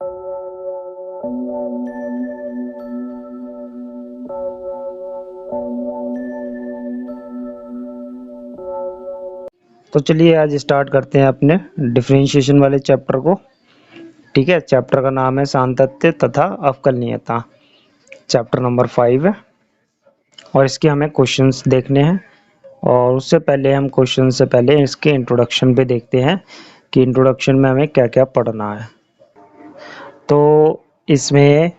तो चलिए आज स्टार्ट करते हैं अपने डिफरेंशिएशन वाले चैप्टर को। ठीक है, चैप्टर का नाम है सातत्य तथा अवकलनीयता। चैप्टर नंबर 5 है और इसके हमें क्वेश्चंस देखने हैं। और उससे पहले हम क्वेश्चन से पहले इसके इंट्रोडक्शन पे देखते हैं कि इंट्रोडक्शन में हमें क्या क्या पढ़ना है। तो इसमें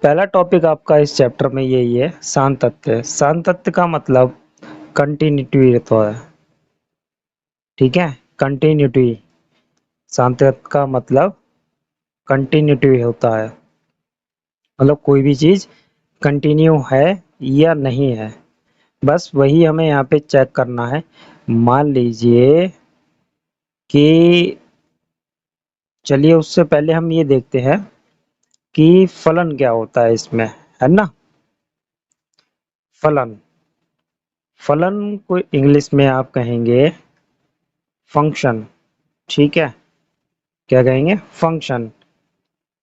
पहला टॉपिक आपका इस चैप्टर में यही है, सातत्य। सातत्य का मतलब कंटिन्यूटी होता है। ठीक है, कंटिन्यूटी। सातत्य का मतलब कंटिन्यूटी होता है, मतलब कोई भी चीज कंटिन्यू है या नहीं है, बस वही हमें यहाँ पे चेक करना है। मान लीजिए कि चलिए उससे पहले हम ये देखते हैं कि फलन क्या होता है इसमें, है ना। फलन, फलन को इंग्लिश में आप कहेंगे फंक्शन। ठीक है, क्या कहेंगे, फंक्शन।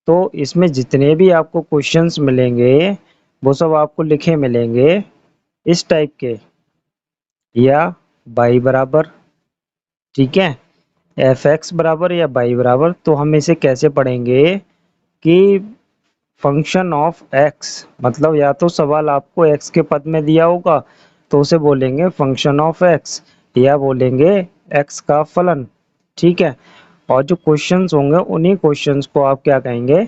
तो इसमें जितने भी आपको क्वेश्चंस मिलेंगे वो सब आपको लिखे मिलेंगे इस टाइप के, या y बराबर, ठीक है, एफ एक्स बराबर या y बराबर। तो हम इसे कैसे पढ़ेंगे कि फंक्शन ऑफ एक्स, मतलब या तो सवाल आपको x के पद में दिया होगा तो उसे बोलेंगे फंक्शन ऑफ एक्स, या बोलेंगे x का फलन। ठीक है, और जो क्वेश्चंस होंगे उन्हीं क्वेश्चंस को आप क्या कहेंगे,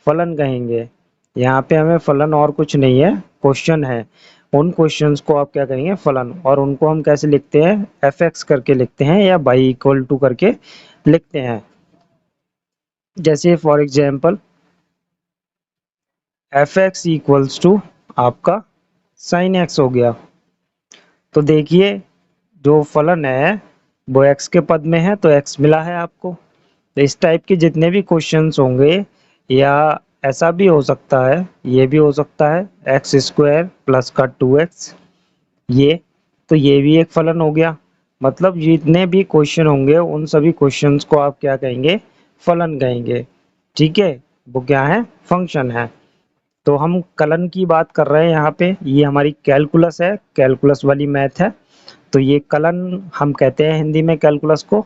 फलन कहेंगे। यहाँ पे हमें फलन और कुछ नहीं है, क्वेश्चन है। उन क्वेश्चंस को आप क्या कहेंगे, फलन। और उनको हम कैसे लिखते हैं, एफ एक्स करके लिखते हैं या y इक्वल टू करके लिखते हैं। जैसे for example f x equals to आपका साइन एक्स हो गया। तो देखिए जो फलन है वो x के पद में है तो x मिला है आपको। तो इस टाइप के जितने भी क्वेश्चंस होंगे, या ऐसा भी हो सकता है, ये भी हो सकता है एक्स स्क्वायर प्लस का 2x, ये तो ये भी एक फलन हो गया। मतलब जितने भी क्वेश्चन होंगे उन सभी क्वेश्चंस को आप क्या कहेंगे, फलन कहेंगे। ठीक है, वो क्या है, फंक्शन है। तो हम कलन की बात कर रहे हैं यहाँ पे, ये हमारी कैलकुलस है, कैलकुलस वाली मैथ है। तो ये कलन हम कहते हैं हिंदी में कैलकुलस को।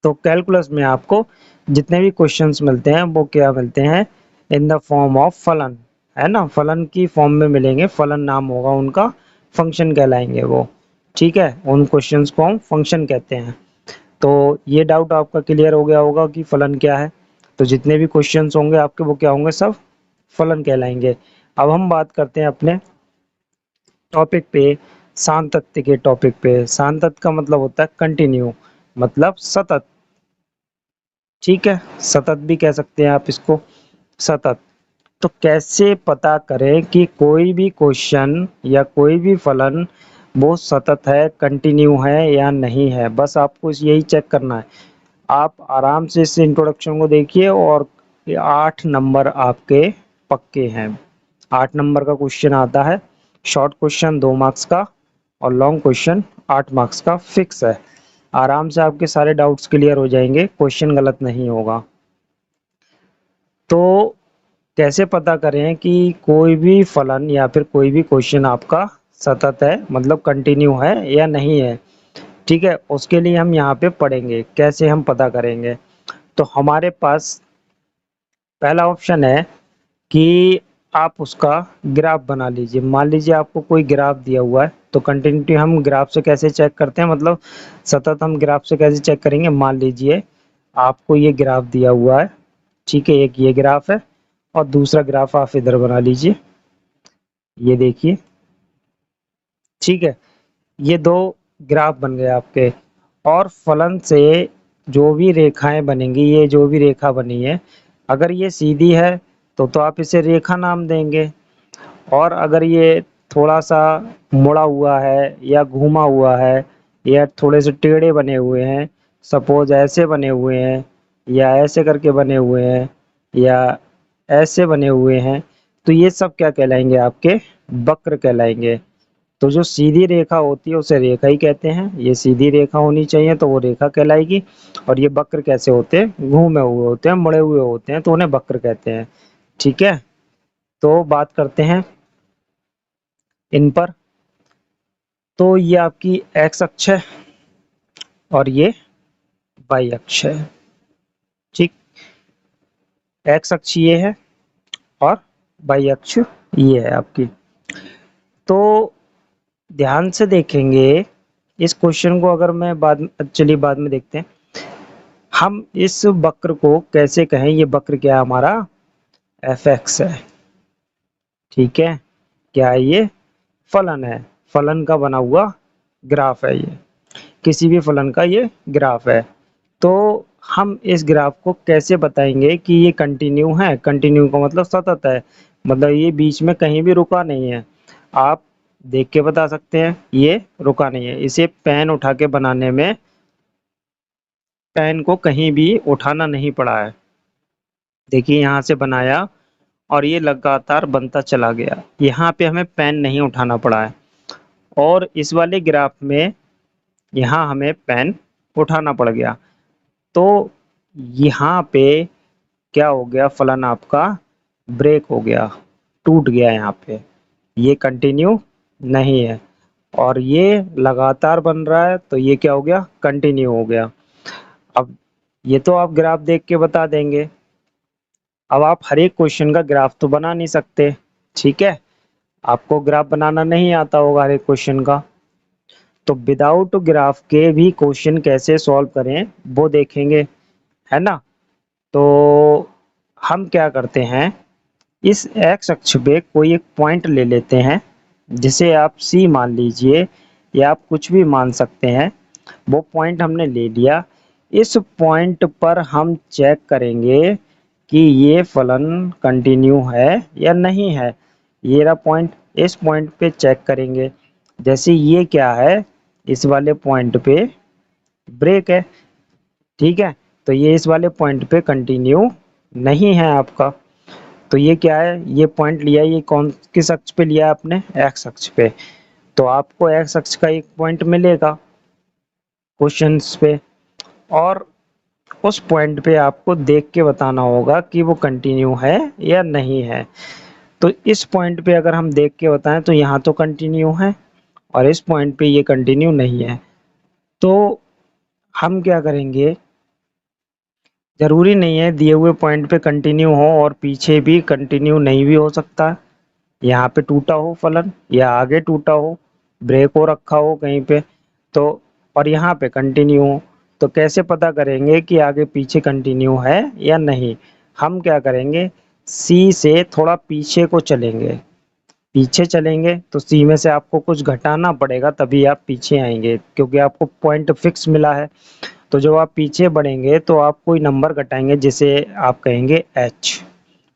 तो कैलकुलस में आपको जितने भी क्वेश्चंस मिलते हैं वो क्या मिलते हैं, इन द फॉर्म ऑफ फलन, है ना, फलन की फॉर्म में मिलेंगे। फलन नाम होगा उनका, फंक्शन कहलाएंगे वो। ठीक है, उन क्वेश्चंस को हम फंक्शन कहते हैं। तो ये डाउट आपका क्लियर हो गया होगा कि फलन क्या है। तो जितने भी क्वेश्चंस होंगे आपके वो क्या होंगे, सब फलन कहलाएंगे। अब हम बात करते हैं अपने टॉपिक पे, सातत्य के टॉपिक पे। सातत्य का मतलब होता है कंटिन्यू, मतलब सतत। ठीक है, सतत भी कह सकते हैं आप इसको, सतत। तो कैसे पता करें कि कोई भी क्वेश्चन या कोई भी फलन वो सतत है, कंटिन्यू है या नहीं है, बस आपको यही चेक करना है। आप आराम से इस इंट्रोडक्शन को देखिए और 8 नंबर आपके पक्के हैं। 8 नंबर का क्वेश्चन आता है, शॉर्ट क्वेश्चन 2 मार्क्स का और लॉन्ग क्वेश्चन 8 मार्क्स का फिक्स है। आराम से आपके सारे डाउट्स क्लियर हो जाएंगे, क्वेश्चन गलत नहीं होगा। तो कैसे पता करें कि कोई भी फलन या फिर कोई भी क्वेश्चन आपका सतत है, मतलब कंटिन्यू है या नहीं है। ठीक है, उसके लिए हम यहाँ पे पढ़ेंगे कैसे हम पता करेंगे। तो हमारे पास पहला ऑप्शन है कि आप उसका ग्राफ बना लीजिए। मान लीजिए आपको कोई ग्राफ दिया हुआ है, तो कंटिन्यूटी हम ग्राफ से कैसे चेक करते हैं, मतलब सतत हम ग्राफ से कैसे चेक करेंगे। मान लीजिए आपको ये ग्राफ दिया हुआ है, ठीक है, एक ये ग्राफ है और दूसरा ग्राफ आप इधर बना लीजिए, ये देखिए। ठीक है, ये 2 ग्राफ बन गए आपके। और फलन से जो भी रेखाएं बनेंगी, ये जो भी रेखा बनी है, अगर ये सीधी है तो आप इसे रेखा नाम देंगे। और अगर ये थोड़ा सा मुड़ा हुआ है या घूमा हुआ है या थोड़े से टेढ़े बने हुए हैं, सपोज ऐसे बने हुए हैं या ऐसे करके बने हुए हैं या ऐसे बने हुए हैं, तो ये सब क्या कहलाएंगे, आपके वक्र कहलाएंगे। तो जो सीधी रेखा होती है उसे रेखा ही कहते हैं, ये सीधी रेखा होनी चाहिए तो वो रेखा कहलाएगी। और ये वक्र कैसे होते हैं, घूमे हुए होते हैं, मुड़े हुए होते हैं, तो उन्हें वक्र कहते हैं। ठीक है, तो बात करते हैं इन पर। तो ये आपकी एक्स अक्ष है और ये वाई अक्ष है। ठीक, एक्स अक्ष ये है और वाई अक्ष ये है आपकी। तो ध्यान से देखेंगे इस क्वेश्चन को, अगर मैं चलिए बाद में देखते हैं। हम इस वक्र को कैसे कहें, ये वक्र क्या है हमारा, एफ एक्स है। ठीक है, क्या है ये, फलन है, फलन का बना हुआ ग्राफ है, ये किसी भी फलन का ये ग्राफ है। तो हम इस ग्राफ को कैसे बताएंगे कि ये कंटिन्यू है, कंटिन्यू का मतलब सतत है, मतलब ये बीच में कहीं भी रुका नहीं है। आप देख के बता सकते हैं ये रुका नहीं है। इसे पेन उठा के बनाने में पेन को कहीं भी उठाना नहीं पड़ा है। देखिए यहाँ से बनाया और ये लगातार बनता चला गया, यहाँ पे हमें पेन नहीं उठाना पड़ा है। और इस वाले ग्राफ में यहाँ हमें पेन उठाना पड़ गया। तो यहाँ पे क्या हो गया, फलन आपका ब्रेक हो गया, टूट गया यहाँ पे, ये कंटिन्यू नहीं है। और ये लगातार बन रहा है तो ये क्या हो गया, कंटिन्यू हो गया। अब ये तो आप ग्राफ देख के बता देंगे। अब आप हर एक क्वेश्चन का ग्राफ तो बना नहीं सकते, ठीक है, आपको ग्राफ बनाना नहीं आता होगा हर एक क्वेश्चन का। तो विदाउट ग्राफ के भी क्वेश्चन कैसे सॉल्व करें वो देखेंगे, है ना। तो हम क्या करते हैं, इस एक्स अक्ष पे कोई एक पॉइंट ले लेते हैं, जिसे आप सी मान लीजिए या आप कुछ भी मान सकते हैं। वो पॉइंट हमने ले लिया, इस पॉइंट पर हम चेक करेंगे कि ये फलन कंटिन्यू है या नहीं है। ये रहा पॉइंट, इस पॉइंट पे चेक करेंगे। जैसे ये क्या है, इस वाले पॉइंट पे ब्रेक है, ठीक है, तो ये इस वाले पॉइंट पे कंटिन्यू नहीं है आपका। तो ये क्या है, ये पॉइंट लिया, ये कौन किस अक्ष पे लिया आपने, एक्स अक्ष पे। तो आपको एक्स अक्ष का एक पॉइंट मिलेगा क्वेश्चंस पे, और उस पॉइंट पे आपको देख के बताना होगा कि वो कंटिन्यू है या नहीं है। तो इस पॉइंट पे अगर हम देख के बताएं तो यहाँ तो कंटिन्यू है और इस पॉइंट पे ये कंटिन्यू नहीं है। तो हम क्या करेंगे, जरूरी नहीं है दिए हुए पॉइंट पे कंटिन्यू हो और पीछे भी कंटिन्यू नहीं भी हो सकता। यहाँ पे टूटा हो फलन या आगे टूटा हो, ब्रेक हो रखा हो कहीं पे, तो और यहाँ पे कंटिन्यू हो, तो कैसे पता करेंगे कि आगे पीछे कंटिन्यू है या नहीं। हम क्या करेंगे, सी से थोड़ा पीछे को चलेंगे, पीछे चलेंगे तो सी में से आपको कुछ घटाना पड़ेगा तभी आप पीछे आएंगे, क्योंकि आपको पॉइंट फिक्स मिला है। तो जब आप पीछे बढ़ेंगे तो आप कोई नंबर घटाएंगे जिसे आप कहेंगे एच,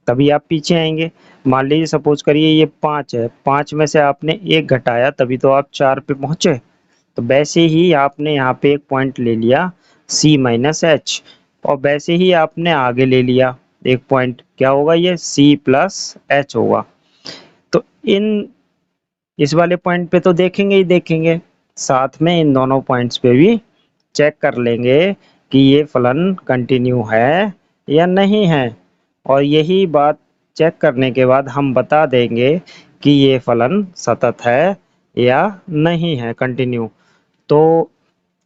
तभी आप पीछे आएंगे। मान लीजिए सपोज करिए ये 5 है, 5 में से आपने एक घटाया तभी तो आप 4 पे पहुंचे। तो वैसे ही आपने यहाँ पे एक पॉइंट ले लिया C माइनस एच, और वैसे ही आपने आगे ले लिया एक पॉइंट, क्या होगा ये C प्लस एच होगा। तो इन इस वाले पॉइंट पे तो देखेंगे ही देखेंगे, साथ में इन दोनों पॉइंट्स पे भी चेक कर लेंगे कि ये फलन कंटिन्यू है या नहीं है। और यही बात चेक करने के बाद हम बता देंगे कि ये फलन सतत है या नहीं है, कंटिन्यू। तो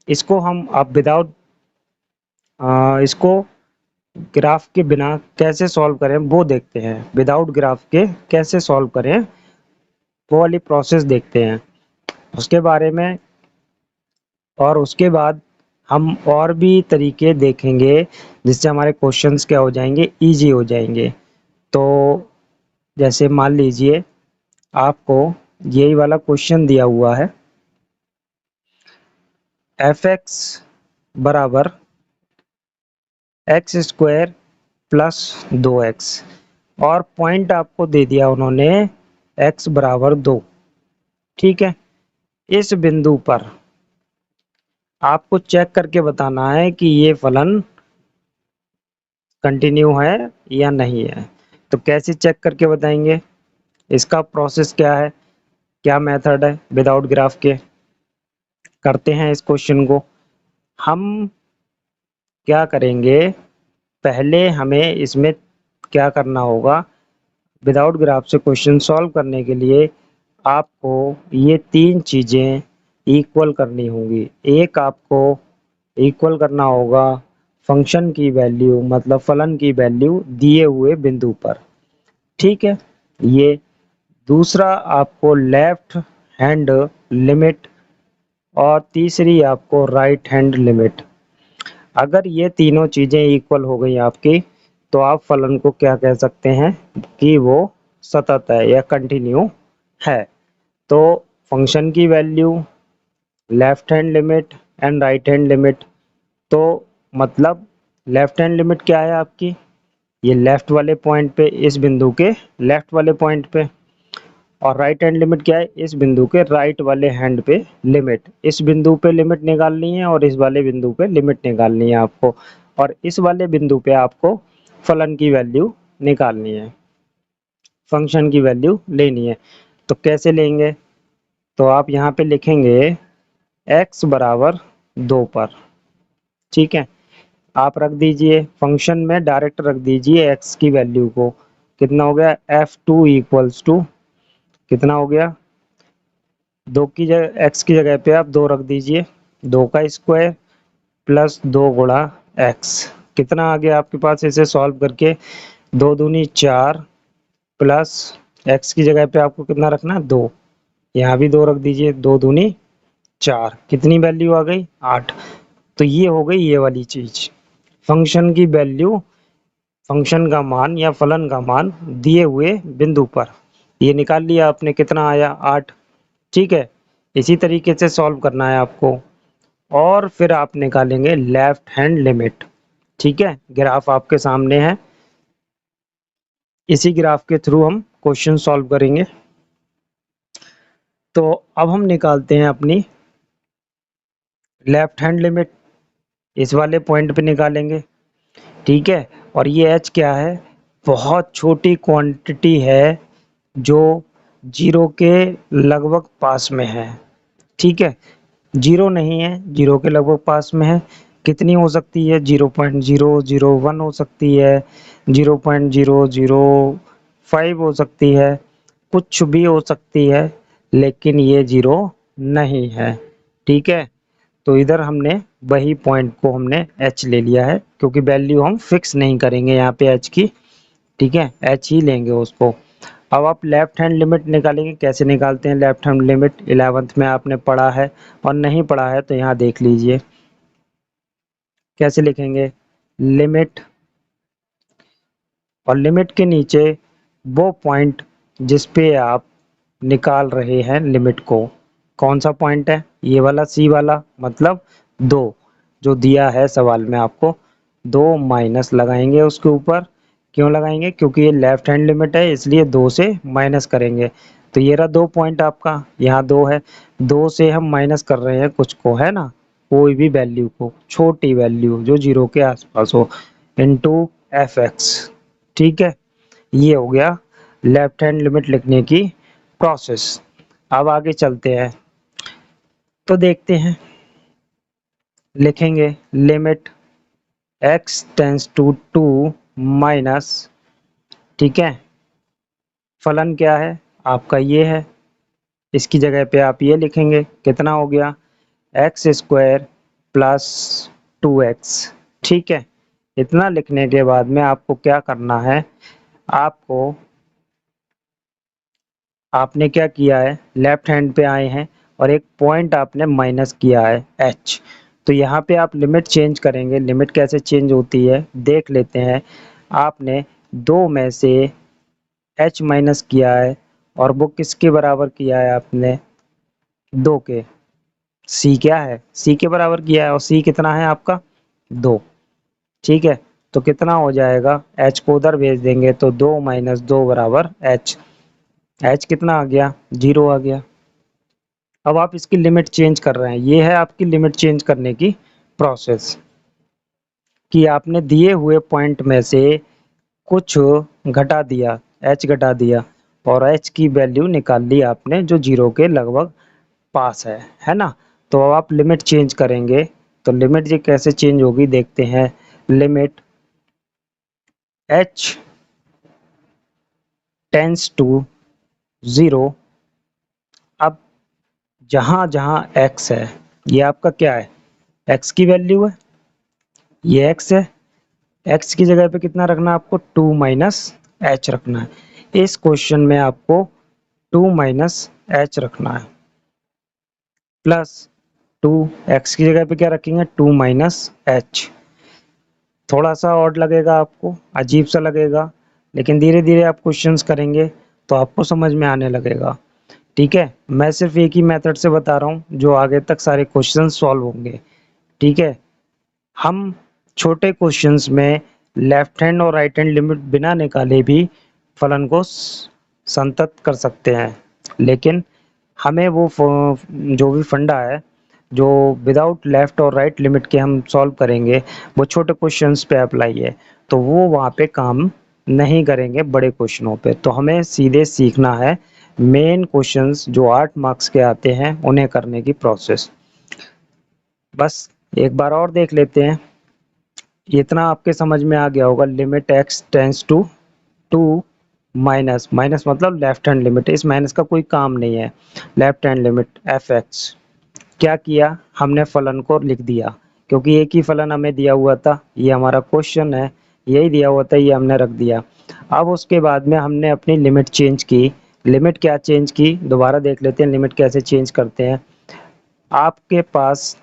इसको हम अब विदाउट इसको ग्राफ के बिना कैसे सॉल्व करें वो देखते हैं, विदाउट ग्राफ के कैसे सॉल्व करें वो वाली प्रोसेस देखते हैं उसके बारे में। और उसके बाद हम और भी तरीके देखेंगे जिससे हमारे क्वेश्चंस क्या हो जाएंगे, इजी हो जाएंगे। तो जैसे मान लीजिए आपको यही वाला क्वेश्चन दिया हुआ है, एफ एक्स बराबर एक्स स्क्वायर प्लस 2x, और पॉइंट आपको दे दिया उन्होंने x बराबर 2। ठीक है, इस बिंदु पर आपको चेक करके बताना है कि ये फलन कंटिन्यू है या नहीं है। तो कैसे चेक करके बताएंगे, इसका प्रोसेस क्या है क्या मेथड है विदाउट ग्राफ के। करते हैं इस क्वेश्चन को। हम क्या करेंगे, पहले हमें इसमें क्या करना होगा, विदाउट ग्राफ से क्वेश्चन सॉल्व करने के लिए आपको ये तीन चीज़ें इक्वल करनी होंगी। एक आपको इक्वल करना होगा फंक्शन की वैल्यू, मतलब फलन की वैल्यू दिए हुए बिंदु पर, ठीक है ये। दूसरा आपको लेफ्ट हैंड लिमिट, और तीसरी आपको राइट हैंड लिमिट। अगर ये तीनों चीज़ें इक्वल हो गई आपकी, तो आप फलन को क्या कह सकते हैं कि वो सतत है या कंटिन्यू है। तो फंक्शन की value, left hand limit and right hand limit. तो मतलब लेफ्ट हैंड लिमिट क्या है आपकी, ये लेफ्ट वाले पॉइंट पे, इस बिंदु के लेफ्ट वाले पॉइंट पे। और राइट हैंड लिमिट क्या है, इस बिंदु के राइट वाले हैंड पे लिमिट। इस बिंदु पे लिमिट निकालनी है और इस वाले बिंदु पे लिमिट निकालनी है आपको। और इस वाले बिंदु पे आपको फलन की वैल्यू निकालनी है, फंक्शन की वैल्यू लेनी है। तो कैसे लेंगे, तो आप यहाँ पे लिखेंगे x बराबर 2 पर, ठीक है। आप रख दीजिए फंक्शन में, डायरेक्ट रख दीजिए x की वैल्यू को। कितना हो गया, f2 इक्वल्स टू कितना हो गया, 2 की जगह, x की जगह पे आप 2 रख दीजिए, 2 का स्क्वायर प्लस 2 गुणा x। कितना आ गया आपके पास, इसे सॉल्व करके 2 दूनी 4 प्लस x की जगह पे आपको कितना रखना है, 2। यहाँ भी 2 रख दीजिए, 2 दूनी 4, कितनी वैल्यू आ गई, 8। तो ये हो गई ये वाली चीज, फंक्शन की वैल्यू, फंक्शन का मान या फलन का मान दिए हुए बिंदु पर, ये निकाल लिया आपने, कितना आया, 8, ठीक है। इसी तरीके से सॉल्व करना है आपको। और फिर आप निकालेंगे लेफ्ट हैंड लिमिट, ठीक है। ग्राफ आपके सामने है, इसी ग्राफ के थ्रू हम क्वेश्चन सॉल्व करेंगे। तो अब हम निकालते हैं अपनी लेफ्ट हैंड लिमिट, इस वाले पॉइंट पे निकालेंगे, ठीक है। और ये h क्या है, बहुत छोटी क्वांटिटी है जो जीरो के लगभग पास में है, ठीक है। जीरो नहीं है, जीरो के लगभग पास में है। कितनी हो सकती है, 0.001 हो सकती है, 0.005 हो सकती है, कुछ भी हो सकती है, लेकिन ये जीरो नहीं है, ठीक है। तो इधर हमने वही पॉइंट को हमने h ले लिया है, क्योंकि वैल्यू हम फिक्स नहीं करेंगे यहाँ पे h की, ठीक है, h ही लेंगे उसको। अब आप लेफ्ट हैंड लिमिट निकालेंगे, कैसे निकालते हैं लेफ्ट हैंड लिमिट, 11th में आपने पढ़ा है, और नहीं पढ़ा है तो यहाँ देख लीजिए कैसे लिखेंगे, लिमिट, और लिमिट के नीचे वो पॉइंट जिस पे आप निकाल रहे हैं लिमिट को, कौन सा पॉइंट है, ये वाला सी वाला, मतलब 2 जो दिया है सवाल में आपको, 2 माइनस लगाएंगे उसके ऊपर। क्यों लगाएंगे, क्योंकि ये लेफ्ट हैंड लिमिट है, इसलिए 2 से माइनस करेंगे। तो ये रहा 2 पॉइंट आपका, यहाँ 2 है, 2 से हम माइनस कर रहे हैं कुछ को, है ना, कोई भी वैल्यू को, छोटी वैल्यू जो जीरो के आसपास हो, इनटू fx, ठीक है। ये हो गया लेफ्ट हैंड लिमिट लिखने की प्रोसेस। अब आगे चलते हैं, तो देखते हैं, लिखेंगे limit x tends to 2 minus, ठीक है, फलन क्या है आपका, ये है, इसकी जगह पे आप ये लिखेंगे, कितना हो गया, एक्स स्क्वायर प्लस 2x, ठीक है। इतना लिखने के बाद में आपको क्या करना है, आपको, आपने क्या किया है, लेफ्ट हैंड पे आए हैं और एक पॉइंट आपने माइनस किया है h। तो यहाँ पे आप लिमिट चेंज करेंगे, लिमिट कैसे चेंज होती है देख लेते हैं। आपने 2 में से h माइनस किया है, और वो किसके बराबर किया है आपने, 2 के, c क्या है, c के बराबर किया है, और c कितना है आपका, 2, ठीक है। तो कितना हो जाएगा, h को उधर भेज देंगे तो 2 माइनस 2 बराबर h, h कितना आ गया, 0 आ गया। अब आप इसकी लिमिट चेंज कर रहे हैं, ये है आपकी लिमिट चेंज करने की प्रोसेस, कि आपने दिए हुए पॉइंट में से कुछ घटा दिया, h घटा दिया, और h की वैल्यू निकाल ली आपने जो 0 के लगभग पास है ना। तो अब आप लिमिट चेंज करेंगे, तो लिमिट ये कैसे चेंज होगी देखते हैं। Limit h tends to 0। अब जहां जहां x है, ये आपका क्या है, x की वैल्यू है, ये x है। x की जगह पे कितना रखना है आपको, 2 माइनस h रखना है। इस क्वेश्चन में आपको 2 माइनस h रखना है, प्लस 2 x की जगह पे क्या रखेंगे, 2 माइनस h। थोड़ा सा ऑड लगेगा आपको, अजीब सा लगेगा, लेकिन धीरे धीरे आप क्वेश्चंस करेंगे तो आपको समझ में आने लगेगा। ठीक है, मैं सिर्फ एक ही मेथड से बता रहा हूँ जो आगे तक सारे क्वेश्चन सॉल्व होंगे। ठीक है, हम छोटे क्वेश्चंस में लेफ्ट हैंड और राइट हैंड लिमिट बिना निकाले भी फलन को संतत कर सकते हैं, लेकिन हमें वो जो भी फंडा है जो विदाउट लेफ्ट और राइट लिमिट के हम सॉल्व करेंगे वो छोटे क्वेश्चंस पे अप्लाई है, तो वो वहाँ पे काम नहीं करेंगे बड़े क्वेश्चनों पे। तो हमें सीधे सीखना है मेन क्वेश्चंस जो 8 मार्क्स के आते हैं उन्हें करने की प्रोसेस। बस एक बार और देख लेते हैं, इतना आपके समझ में आ गया होगा। Limit x tends to 2 minus, minus मतलब लेफ्ट हैंड लिमिट, इस माइनस का कोई काम नहीं है। लेफ्ट हैंड लिमिट f(x), क्या किया हमने, फलन को लिख दिया, क्योंकि एक ही फलन हमें दिया हुआ था, ये हमारा क्वेश्चन है, यही दिया हुआ था, ये हमने रख दिया। अब उसके बाद में हमने अपनी लिमिट चेंज की। लिमिट क्या चेंज की, दोबारा देख लेते हैं लिमिट कैसे चेंज करते हैं। आपके पास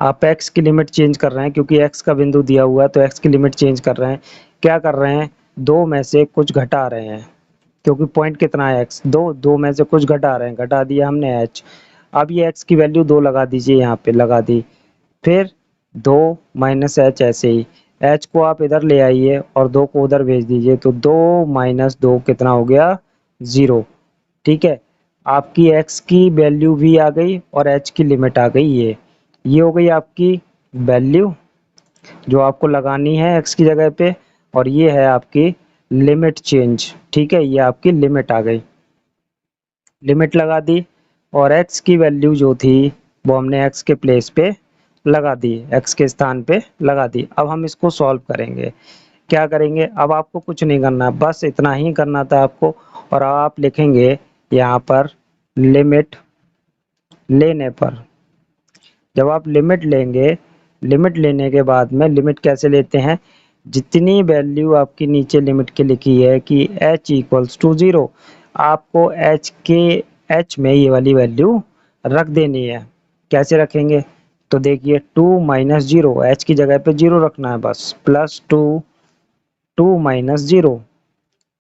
आप x की लिमिट चेंज कर रहे हैं, क्योंकि x का बिंदु दिया हुआ है तो x की लिमिट चेंज कर रहे हैं। क्या कर रहे हैं, दो में से कुछ घटा रहे हैं, क्योंकि पॉइंट कितना है x, दो, दो में से कुछ घटा रहे हैं, घटा दिया हमने h। अब ये x की वैल्यू 2 लगा दीजिए, यहाँ पे लगा दी, फिर 2 माइनस h, ऐसे ही h को आप इधर ले आइए और 2 को उधर भेज दीजिए, तो 2 माइनस 2 कितना हो गया, 0। ठीक है, आपकी x की वैल्यू भी आ गई और h की लिमिट आ गई। ये हो गई आपकी वैल्यू जो आपको लगानी है x की जगह पे, और ये है आपकी लिमिट चेंज। ठीक है, ये आपकी लिमिट आ गई, लिमिट लगा दी, और x की वैल्यू जो थी वो हमने x के प्लेस पे लगा दी, x के स्थान पे लगा दी। अब हम इसको सॉल्व करेंगे। क्या करेंगे, अब आपको कुछ नहीं करना, बस इतना ही करना था आपको। और अब आप लिखेंगे यहाँ पर लिमिट लेने पर, जब आप लिमिट लेंगे, लिमिट लेने के बाद में लिमिट कैसे लेते हैं, जितनी वैल्यू आपकी नीचे लिमिट के लिखी है कि h इक्वल्स टू 0, आपको h में ये वाली वैल्यू रख देनी है। कैसे रखेंगे, तो देखिए 2 माइनस 0, h की जगह पे 0 रखना है बस, प्लस 2 2 माइनस 0।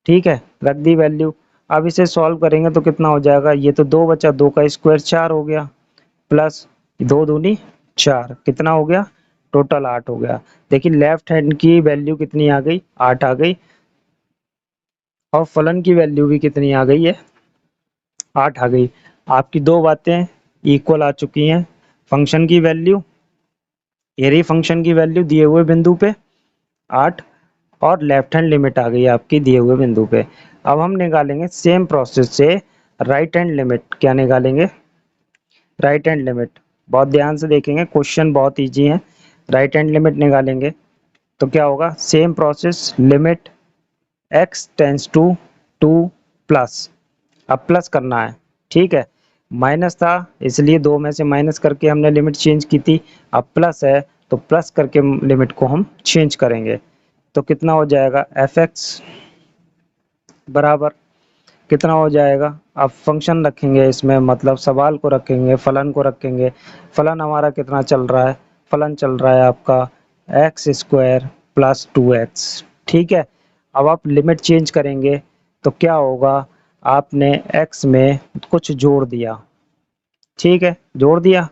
ठीक है, रख दी वैल्यू। अब इसे सॉल्व करेंगे तो कितना हो जाएगा, ये तो 2 बचा, 2 का स्क्वायर 4 हो गया, प्लस 2 दूनी 4, कितना हो गया, टोटल 8 हो गया। देखिए लेफ्ट हैंड की वैल्यू कितनी आ गई, 8 आ गई, और फलन की वैल्यू भी कितनी आ गई है, 8 आ गई। आपकी दो बातें इक्वल आ चुकी हैं, फंक्शन की वैल्यू, ये रही फंक्शन की वैल्यू दिए हुए बिंदु पे 8, और लेफ्ट हैंड लिमिट आ गई आपकी दिए हुए बिंदु पे। अब हम निकालेंगे सेम प्रोसेस से राइट हैंड लिमिट। क्या निकालेंगे, राइट हैंड लिमिट, बहुत ध्यान से देखेंगे, क्वेश्चन बहुत इजी है। राइट हैंड लिमिट निकालेंगे तो क्या होगा, same process, limit x tends to 2 plus, अब प्लस करना है। ठीक है, माइनस था इसलिए 2 में से माइनस करके हमने लिमिट चेंज की थी, अब प्लस है तो प्लस करके लिमिट को हम चेंज करेंगे। तो कितना हो जाएगा, fx बराबर कितना हो जाएगा, अब फंक्शन रखेंगे इसमें, मतलब सवाल को रखेंगे, फलन को रखेंगे। फलन हमारा कितना चल रहा है, फलन चल रहा है आपका एक्स स्क्वायर प्लस 2x। ठीक है, अब आप लिमिट चेंज करेंगे तो क्या होगा, आपने x में कुछ जोड़ दिया, ठीक है, जोड़ दिया।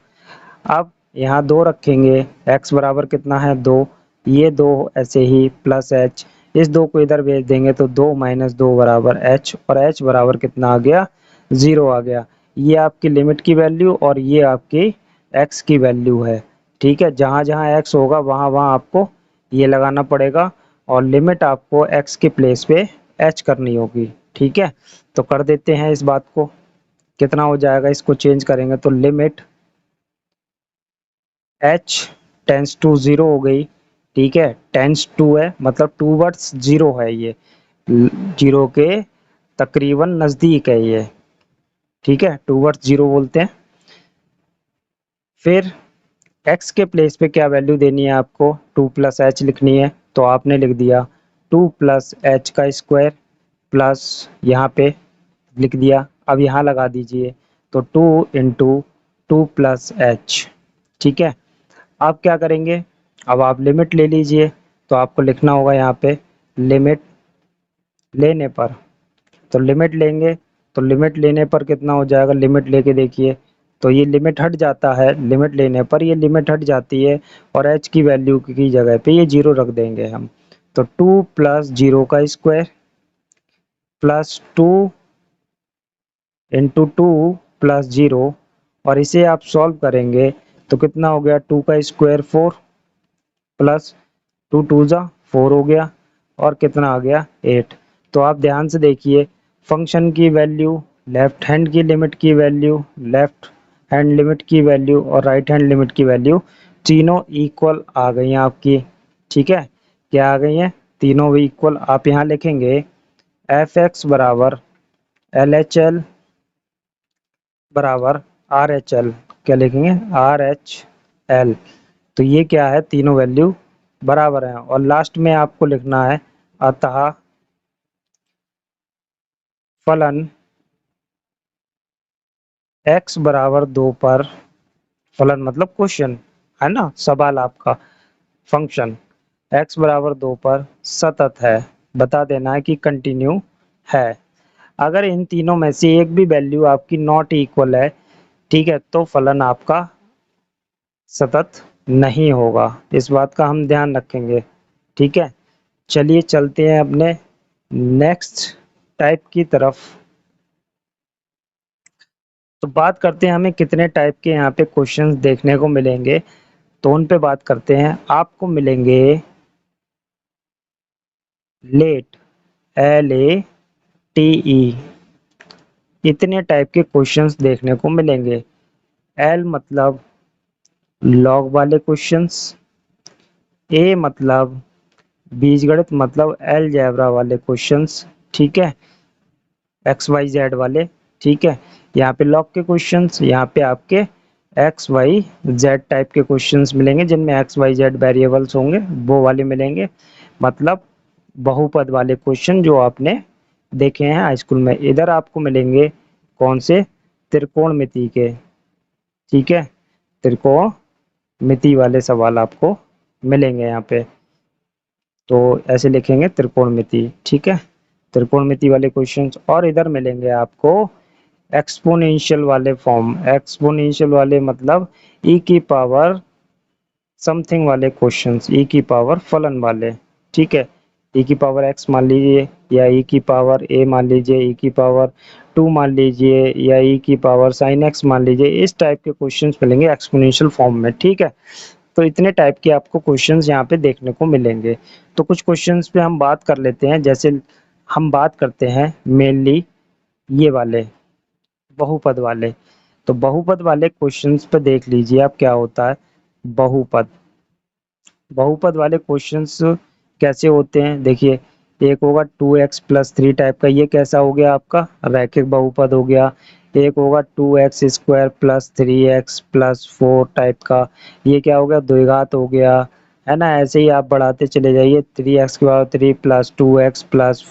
अब यहाँ 2 रखेंगे, x बराबर कितना है 2, ये 2 ऐसे ही प्लस h, इस 2 को इधर भेज देंगे तो 2 माइनस 2 बराबर h, और h बराबर कितना आ गया, 0 आ गया। ये आपकी लिमिट की वैल्यू और ये आपकी x की वैल्यू है। ठीक है, जहाँ जहाँ x होगा वहाँ वहाँ आपको ये लगाना पड़ेगा, और लिमिट आपको x के प्लेस पे h करनी होगी। ठीक है, तो कर देते हैं इस बात को। कितना हो जाएगा, इसको चेंज करेंगे तो लिमिट h टेंस टू 0 हो गई। ठीक है, टेंस टू है मतलब टूवर्ड्स 0 है, ये 0 के तकरीबन नजदीक है ये। ठीक है, टूवर्ड्स 0 बोलते हैं। फिर x के प्लेस पे क्या वैल्यू देनी है आपको, 2 प्लस एच लिखनी है, तो आपने लिख दिया 2 प्लस एच का स्क्वायर प्लस यहाँ पे लिख दिया। अब यहाँ लगा दीजिए, तो 2 इंटू 2 प्लस एच। ठीक है, अब क्या करेंगे, अब आप लिमिट ले लीजिए, तो आपको लिखना होगा यहाँ पे लिमिट लेने पर, तो लिमिट लेंगे, तो लिमिट लेने पर कितना हो जाएगा, लिमिट लेके देखिए, तो ये लिमिट हट जाता है, लिमिट लेने पर ये लिमिट हट जाती है और h की वैल्यू की जगह पे ये 0 रख देंगे हम। तो 2 प्लस 0 का स्क्वायर प्लस 2 इंटू 2 प्लस 0, और इसे आप सॉल्व करेंगे तो कितना हो गया, 2 का स्क्वायर 4 प्लस 2 टू जा 4 हो गया, और कितना आ गया 8। तो आप ध्यान से देखिए, फंक्शन की वैल्यू, लेफ्ट हैंड की लिमिट की वैल्यू, लेफ्ट हैंड लिमिट की वैल्यू और राइट हैंड लिमिट की वैल्यू तीनों इक्वल आ गई हैं आपकी। ठीक है, क्या आ गई हैं, तीनों भी इक्वल। आप यहाँ लिखेंगे एफ एक्स बराबर एल एच एल बराबर आर एच एल, क्या लिखेंगे, आर एच एल। तो ये क्या है, तीनों वैल्यू बराबर है, और लास्ट में आपको लिखना है अतः फलन x बराबर 2 पर, फलन मतलब क्वेश्चन है ना, सवाल आपका, फंक्शन x बराबर 2 पर सतत है, बता देना है कि कंटिन्यू है। अगर इन तीनों में से एक भी वैल्यू आपकी नॉट इक्वल है, ठीक है, तो फलन आपका सतत नहीं होगा, इस बात का हम ध्यान रखेंगे। ठीक है, चलिए चलते हैं अपने नेक्स्ट टाइप की तरफ। तो बात करते हैं हमें कितने टाइप के यहाँ पे क्वेश्चंस देखने को मिलेंगे, तो उन पे बात करते हैं। आपको मिलेंगे let, L A T E, इतने टाइप के क्वेश्चंस देखने को मिलेंगे। एल मतलब लॉग वाले क्वेश्चंस, ए मतलब बीजगणित मतलब अलजेब्रा वाले क्वेश्चंस, ठीक है, एक्स वाई जेड वाले। ठीक है, यहाँ पे लॉग के क्वेश्चंस, यहाँ पे आपके एक्स वाई जेड टाइप के क्वेश्चंस मिलेंगे जिनमें एक्स वाई जेड वेरिएबल्स होंगे, वो वाले मिलेंगे। मतलब बहुपद वाले क्वेश्चन जो आपने देखे हैं हाई स्कूल में। इधर आपको मिलेंगे कौन से, त्रिकोणमिति के। ठीक है, त्रिकोणमिति वाले सवाल आपको मिलेंगे यहाँ पे, तो ऐसे लिखेंगे त्रिकोणमिति। ठीक है, त्रिकोणमिति वाले क्वेश्चंस। और इधर मिलेंगे आपको एक्सपोनेंशियल वाले फॉर्म, एक्सपोनेंशियल वाले मतलब ई की पावर समथिंग वाले क्वेश्चंस, ई की पावर फलन वाले। ठीक है, ई की पावर एक्स मान लीजिए, या ई की पावर ए मान लीजिए, ई की पावर 2 मान लीजिए, या ई की पावर साइन एक्स मान लीजिए, इस टाइप के क्वेश्चंस मिलेंगे एक्सपोनेंशियल फॉर्म में। ठीक है, तो इतने टाइप के आपको क्वेश्चंस यहाँ पे देखने को मिलेंगे। तो कुछ क्वेश्चंस पे हम बात कर लेते हैं, जैसे हम बात करते हैं मेनली ये वाले बहुपद वाले। तो बहुपद वाले क्वेश्चंस पे देख लीजिए आप क्या होता है। बहुपद, बहुपद वाले क्वेश्चंस कैसे होते हैं, देखिए, एक होगा 2x प्लस 3 टाइप का, ये कैसा हो गया आपका रैखिक बहुपद हो गया। एक होगा 2x square plus 3x plus 4 type का, ये क्या हो गया, द्विघात हो गया, है ना। ऐसे ही आप बढ़ाते चले जाइए, 3x के बाद 3 plus 2x plus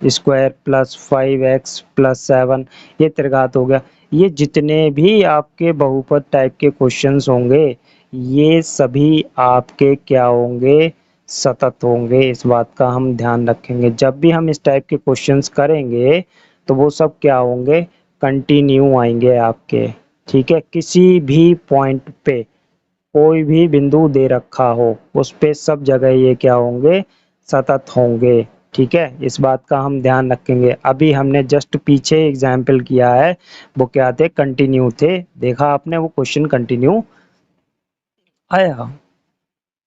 square plus 5x plus 7, ये त्रिघात हो गया। ये जितने भी आपके बहुपद टाइप के क्वेश्चंस होंगे, ये सभी आपके क्या होंगे, सतत होंगे। इस बात का हम ध्यान रखेंगे, जब भी हम इस टाइप के क्वेश्चंस करेंगे तो वो सब क्या होंगे, कंटिन्यू आएंगे आपके। ठीक है, किसी भी पॉइंट पे कोई भी बिंदु दे रखा हो उस पे सब जगह ये क्या होंगे, सतत होंगे। ठीक है, इस बात का हम ध्यान रखेंगे। अभी हमने जस्ट पीछे एग्जाम्पल किया है, वो क्या थे, कंटिन्यू थे, देखा आपने वो क्वेश्चन कंटिन्यू आया,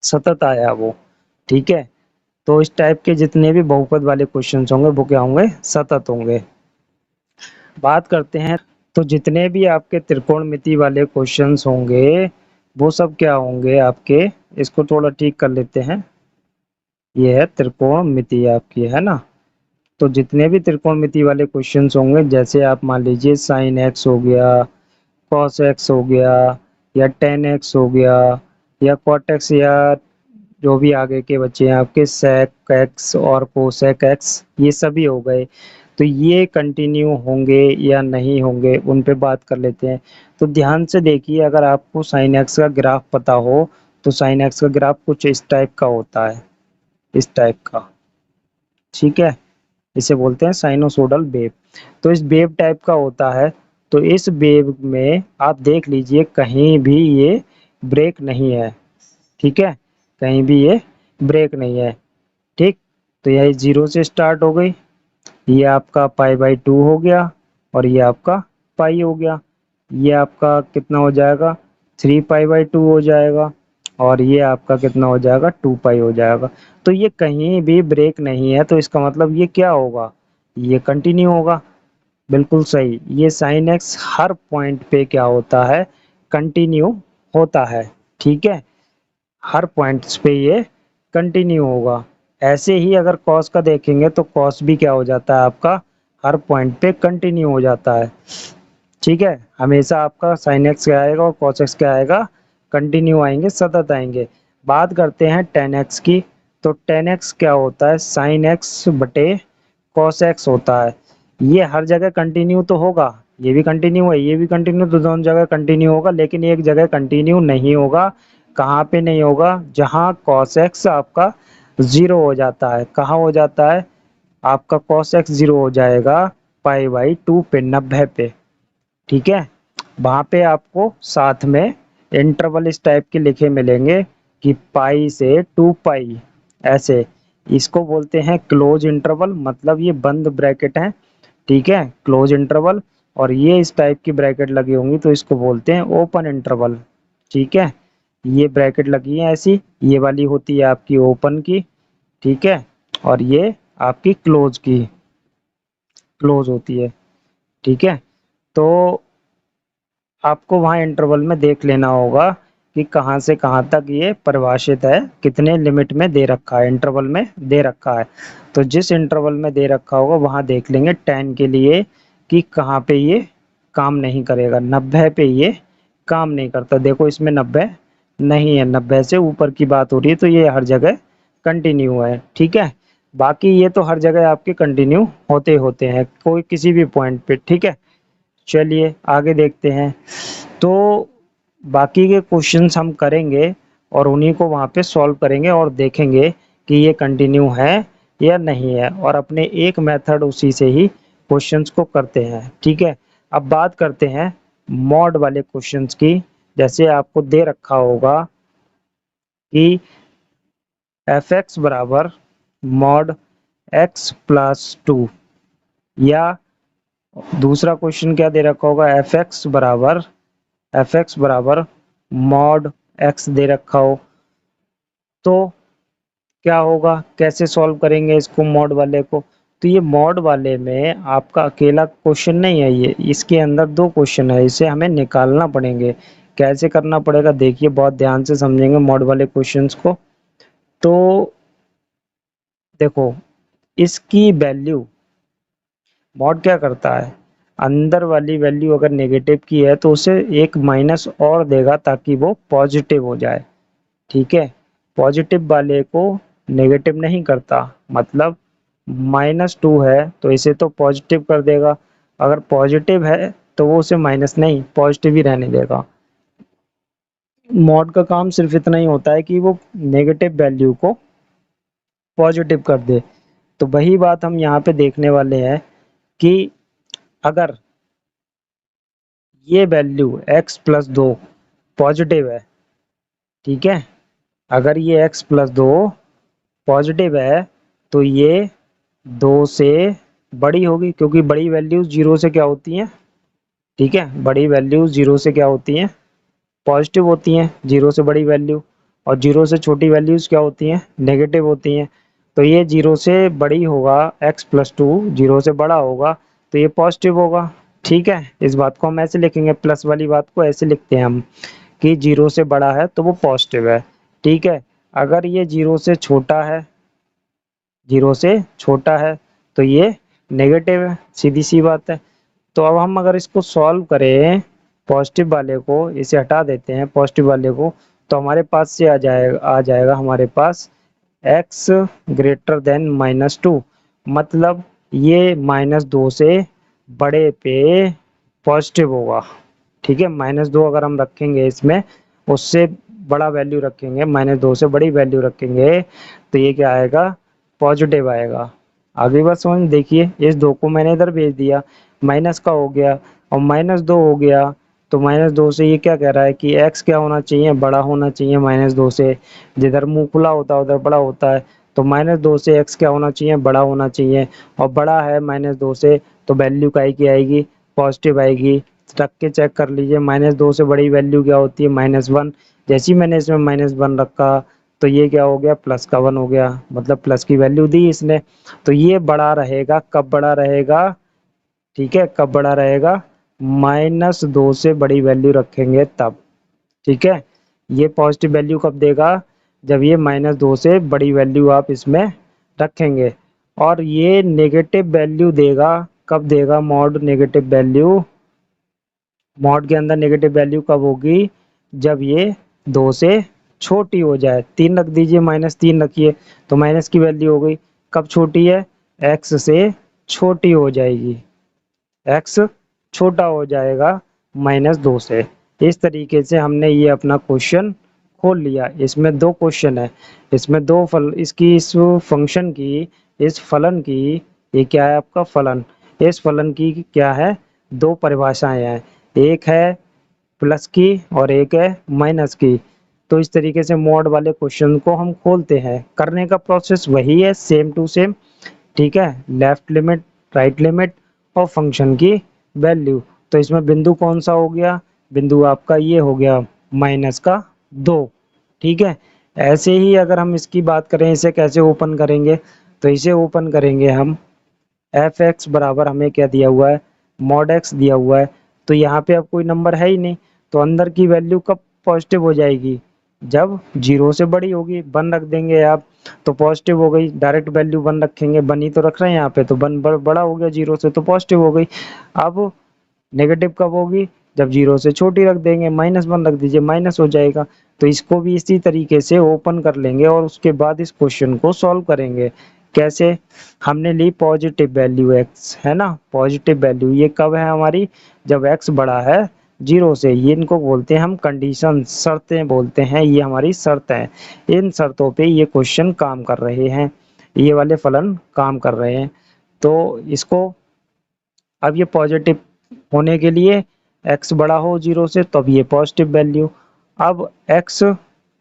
सतत आया वो। ठीक है, तो इस टाइप के जितने भी बहुपद वाले क्वेश्चंस होंगे वो क्या होंगे, सतत होंगे। बात करते हैं तो जितने भी आपके त्रिकोणमिति वाले क्वेश्चंस होंगे वो सब क्या होंगे आपके, इसको थोड़ा ठीक कर लेते हैं। ये है त्रिकोणमिति आपकी, है ना। तो जितने भी त्रिकोणमिति वाले क्वेश्चंस होंगे, जैसे आप मान लीजिए साइन एक्स हो गया, कॉस एक्स हो गया, या टेन एक्स हो गया, या कॉट एक्स, या जो भी आगे के बच्चे हैं आपके सेक एक्स और कोसेक एक्स, ये सभी हो गए। तो ये कंटिन्यू होंगे या नहीं होंगे उन पे बात कर लेते हैं। तो ध्यान से देखिए, अगर आपको साइन एक्स का ग्राफ पता हो तो साइन एक्स का ग्राफ कुछ इस टाइप का होता है, इस टाइप का, ठीक है। इसे बोलते हैं साइनोसोडल वेव। तो इस वेव टाइप का होता है। तो इस वेव में आप देख लीजिए कहीं भी ये ब्रेक नहीं है, ठीक है, कहीं भी ये ब्रेक नहीं है, ठीक। तो यही 0 से स्टार्ट हो गई, ये आपका पाई/2 हो गया, और ये आपका पाई हो गया। ये आपका कितना हो जाएगा, 3 पाई/2 हो जाएगा, और ये आपका कितना हो जाएगा, 2 पाई हो जाएगा। तो ये कहीं भी ब्रेक नहीं है, तो इसका मतलब ये क्या होगा, ये कंटिन्यू होगा। बिल्कुल सही, ये साइन एक्स हर पॉइंट पे क्या होता है, कंटिन्यू होता है, ठीक है। हर पॉइंट्स पे ये कंटिन्यू होगा। ऐसे ही अगर कॉस का देखेंगे तो कॉस भी क्या हो जाता है आपका, हर पॉइंट पे कंटिन्यू हो जाता है, ठीक है। हमेशा आपका साइन एक्स क्या आएगा और कॉस एक्स क्या आएगा, कंटिन्यू आएंगे, सतत आएंगे। बात करते हैं टेन एक्स की। तो टेन एक्स क्या होता है, साइन एक्स बटे कॉस एक्स होता है। ये हर जगह कंटिन्यू तो होगा, ये भी कंटिन्यू है, ये भी कंटिन्यू, तो दोनों जगह कंटिन्यू होगा, लेकिन एक जगह कंटिन्यू नहीं होगा। कहाँ पे नहीं होगा, जहाँ कॉस एक्स आपका 0 हो जाता है। कहाँ हो जाता है आपका कॉस एक्स 0 हो जाएगा, पाई/2 पे, 90 पे, ठीक है। वहां पे आपको साथ में इंटरवल इस टाइप के लिखे मिलेंगे कि पाई से 2 पाई, ऐसे। इसको बोलते हैं क्लोज इंटरवल, मतलब ये बंद ब्रैकेट है, ठीक है, क्लोज इंटरवल। और ये इस टाइप की ब्रैकेट लगी होंगी तो इसको बोलते हैं ओपन इंटरवल, ठीक है। ये ब्रैकेट लगी है ऐसी, ये वाली होती है आपकी ओपन की, ठीक है, और ये आपकी क्लोज की, क्लोज होती है, ठीक है। तो आपको वहाँ इंटरवल में देख लेना होगा कि कहाँ से कहाँ तक ये परिभाषित है, कितने लिमिट में दे रखा है, इंटरवल में दे रखा है। तो जिस इंटरवल में दे रखा होगा वहाँ देख लेंगे टेन के लिए कि कहाँ पे ये काम नहीं करेगा। 90 पे ये काम नहीं करता, देखो इसमें 90 नहीं है, 90 से ऊपर की बात हो रही है, तो ये हर जगह कंटिन्यू है, ठीक है। बाकी ये तो हर जगह आपके कंटिन्यू होते होते हैं, कोई किसी भी पॉइंट पे, ठीक है। चलिए आगे देखते हैं। तो बाकी के क्वेश्चंस हम करेंगे और उन्हीं को वहाँ पे सॉल्व करेंगे और देखेंगे कि ये कंटिन्यू है या नहीं है, और अपने एक मेथड उसी से ही क्वेश्चंस को करते हैं, ठीक है। अब बात करते हैं मॉड वाले क्वेश्चंस की। जैसे आपको दे रखा होगा कि एफ एक्स बराबर मॉड एक्स प्लस 2, या दूसरा क्वेश्चन क्या दे रखा होगा, एफ एक्स बराबर मॉड एक्स दे रखा हो। तो क्या होगा, कैसे सॉल्व करेंगे इसको मॉड वाले को। तो ये मॉड वाले में आपका अकेला क्वेश्चन नहीं है, ये इसके अंदर दो क्वेश्चन है, इसे हमें निकालना पड़ेंगे। कैसे करना पड़ेगा देखिए, बहुत ध्यान से समझेंगे मॉड वाले क्वेश्चंस को। तो देखो, इसकी वैल्यू, मॉड क्या करता है, अंदर वाली वैल्यू अगर नेगेटिव की है तो उसे एक माइनस और देगा ताकि वो पॉजिटिव हो जाए, ठीक है। पॉजिटिव वाले को नेगेटिव नहीं करता, मतलब -2 है तो इसे तो पॉजिटिव कर देगा, अगर पॉजिटिव है तो वो उसे माइनस नहीं, पॉजिटिव ही रहने देगा। मॉड का काम सिर्फ इतना ही होता है कि वो नेगेटिव वैल्यू को पॉजिटिव कर दे। तो वही बात हम यहाँ पे देखने वाले हैं कि अगर ये वैल्यू x+2 पॉजिटिव है, ठीक है, अगर ये x+2 पॉजिटिव है तो ये 2 से बड़ी होगी, क्योंकि बड़ी वैल्यूज 0 से क्या होती हैं, ठीक है, बड़ी वैल्यूज 0 से क्या होती हैं, पॉजिटिव होती हैं, 0 से बड़ी वैल्यू, और 0 से छोटी वैल्यूज क्या होती हैं, नेगेटिव होती हैं। तो ये 0 से बड़ी होगा, x+2 0 से बड़ा होगा तो ये पॉजिटिव होगा। ठीक है, इस बात को हम ऐसे लिखेंगे, प्लस वाली बात को ऐसे लिखते हैं हम कि 0 से बड़ा है तो वो पॉजिटिव है। ठीक है, अगर ये 0 से छोटा है, 0 से छोटा है तो ये नेगेटिव है, सीधी सी बात है। तो अब हम अगर इसको सॉल्व करें, पॉजिटिव वाले को इसे हटा देते हैं, पॉजिटिव वाले को, तो हमारे पास से आ जाएगा हमारे पास x ग्रेटर देन -2, मतलब ये -2 से बड़े पे पॉजिटिव होगा। ठीक है, -2 अगर हम रखेंगे इसमें, उससे बड़ा वैल्यू रखेंगे, -2 से बड़ी वैल्यू रखेंगे तो ये क्या आएगा, पॉजिटिव आएगा। आगे बात समझ, देखिए इस 2 को मैंने इधर भेज दिया, माइनस का हो गया और -2 हो गया, तो -2 से ये क्या कह रहा है कि x क्या होना चाहिए, बड़ा होना चाहिए -2 से। जिधर मुंह खुला होता है उधर बड़ा होता है, तो -2 से x क्या होना चाहिए, बड़ा होना चाहिए, और बड़ा है -2 से तो वैल्यू काय की आएगी, पॉजिटिव आएगी। रख के चेक कर लीजिए, -2 से बड़ी वैल्यू क्या होती है, -1। जैसे ही मैंने इसमें -1 रखा तो ये क्या हो गया, +1 हो गया, मतलब प्लस की वैल्यू दी इसने। तो ये बड़ा रहेगा, कब बड़ा रहेगा, ठीक है, कब बड़ा रहेगा, -2 से बड़ी वैल्यू रखेंगे तब। ठीक है, ये पॉजिटिव वैल्यू कब देगा, जब ये -2 से बड़ी वैल्यू आप इसमें रखेंगे। और ये नेगेटिव वैल्यू देगा, कब देगा, मॉड नेगेटिव वैल्यू, मॉड के अंदर नेगेटिव वैल्यू कब होगी, जब ये 2 से छोटी हो जाए। 3 रख दीजिए, -3 रखिए तो माइनस की वैल्यू हो गई। कब छोटी है, x से छोटी हो जाएगी, x छोटा हो जाएगा -2 से। इस तरीके से हमने ये अपना क्वेश्चन खोल लिया। इसमें 2 क्वेश्चन है, इसमें 2 फल, इसकी इस फंक्शन की, इस फलन की, ये क्या है आपका फलन, इस फलन की क्या है, 2 परिभाषाएं हैं, एक है प्लस की और एक है माइनस की। तो इस तरीके से मॉड वाले क्वेश्चन को हम खोलते हैं। करने का प्रोसेस वही है, सेम टू सेम। ठीक है, लेफ्ट लिमिट, राइट लिमिट और फंक्शन की वैल्यू। तो इसमें बिंदु कौन सा हो गया, बिंदु आपका ये हो गया -2। ठीक है, ऐसे ही अगर हम इसकी बात करें, इसे कैसे ओपन करेंगे, तो इसे ओपन करेंगे हम, f(x) बराबर हमें क्या दिया हुआ है, मॉड x दिया हुआ है। तो यहाँ पे अब कोई नंबर है ही नहीं, तो अंदर की वैल्यू कब पॉजिटिव हो जाएगी, जब 0 से बड़ी होगी। 1 रख देंगे आप तो पॉजिटिव हो गई, डायरेक्ट वैल्यू 1 रखेंगे, 1 ही तो रख रहे हैं यहाँ पे, तो 1 बड़ा हो गया 0 से तो पॉजिटिव हो गई। अब नेगेटिव कब होगी, जब 0 से छोटी रख देंगे, -1 रख दीजिए, माइनस हो जाएगा। तो इसको भी इसी तरीके से ओपन कर लेंगे और उसके बाद इस क्वेश्चन को सॉल्व करेंगे। कैसे, हमने ली पॉजिटिव वैल्यू x, है ना, पॉजिटिव वैल्यू ये कब है हमारी, जब x बड़ा है 0 से। ये इनको बोलते हैं हम कंडीशन, शर्तें बोलते हैं, ये हमारी शर्त है। इन शर्तों पे ये क्वेश्चन काम कर रहे हैं, ये वाले फलन काम कर रहे हैं। तो इसको, अब ये पॉजिटिव होने के लिए x बड़ा हो 0 से, तब ये पॉजिटिव वैल्यू। अब x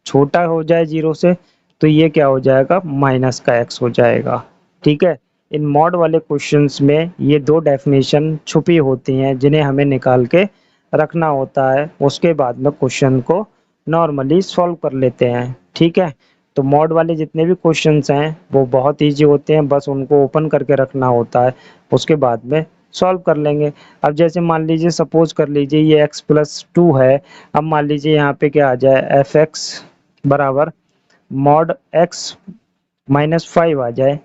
छोटा हो जाए 0 से तो ये क्या हो जाएगा, माइनस का x हो जाएगा। ठीक है, इन मॉड वाले क्वेश्चंस में ये 2 डेफिनेशन छुपी होती हैं जिन्हें हमें निकाल के रखना होता है, उसके बाद में क्वेश्चन को नॉर्मली सॉल्व कर लेते हैं। ठीक है, तो मॉड वाले जितने भी क्वेश्चंस हैं वो बहुत ईजी होते हैं, बस उनको ओपन करके रखना होता है, उसके बाद में सॉल्व कर लेंगे। अब जैसे मान लीजिए, सपोज कर लीजिए ये x+2 है, अब मान लीजिए यहाँ पे क्या आ जाए, f(x) बराबर मॉड x-5 आ जाए,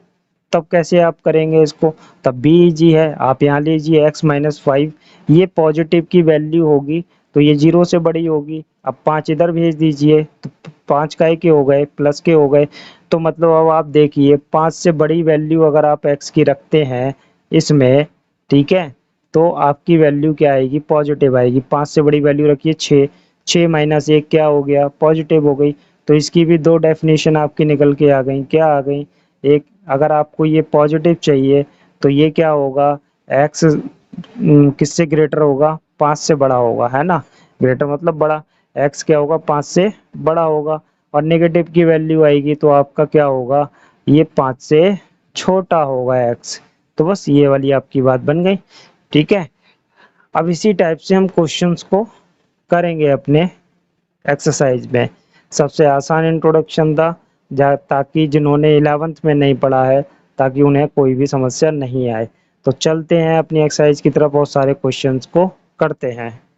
तब कैसे आप करेंगे इसको, तब भी इजी है। आप यहाँ लीजिए x-5, ये पॉजिटिव की वैल्यू होगी तो ये 0 से बड़ी होगी। अब 5 इधर भेज दीजिए तो 5 काय के हो गए, प्लस के हो गए। तो मतलब अब आप देखिए, 5 से बड़ी वैल्यू अगर आप x की रखते हैं इसमें, ठीक है, तो आपकी वैल्यू क्या आएगी, पॉजिटिव आएगी। 5 से बड़ी वैल्यू रखिए 6, 6 - 1 क्या हो गया, पॉजिटिव हो गई। तो इसकी भी 2 डेफिनेशन आपकी निकल के आ गई, क्या आ गई, एक, अगर आपको ये पॉजिटिव चाहिए तो ये क्या होगा, x किससे ग्रेटर होगा, 5 से बड़ा होगा, है ना, ग्रेटर मतलब बड़ा, x क्या होगा, 5 से बड़ा होगा। और नेगेटिव की वैल्यू आएगी तो आपका क्या होगा, ये 5 से छोटा होगा x। तो बस ये वाली आपकी बात बन गई। ठीक है, अब इसी टाइप से हम क्वेश्चंस को करेंगे अपने एक्सरसाइज में। सबसे आसान इंट्रोडक्शन था, ताकि जिन्होंने 11th में नहीं पढ़ा है ताकि उन्हें कोई भी समस्या नहीं आए। तो चलते हैं अपनी एक्सरसाइज की तरफ और सारे क्वेश्चंस को करते हैं।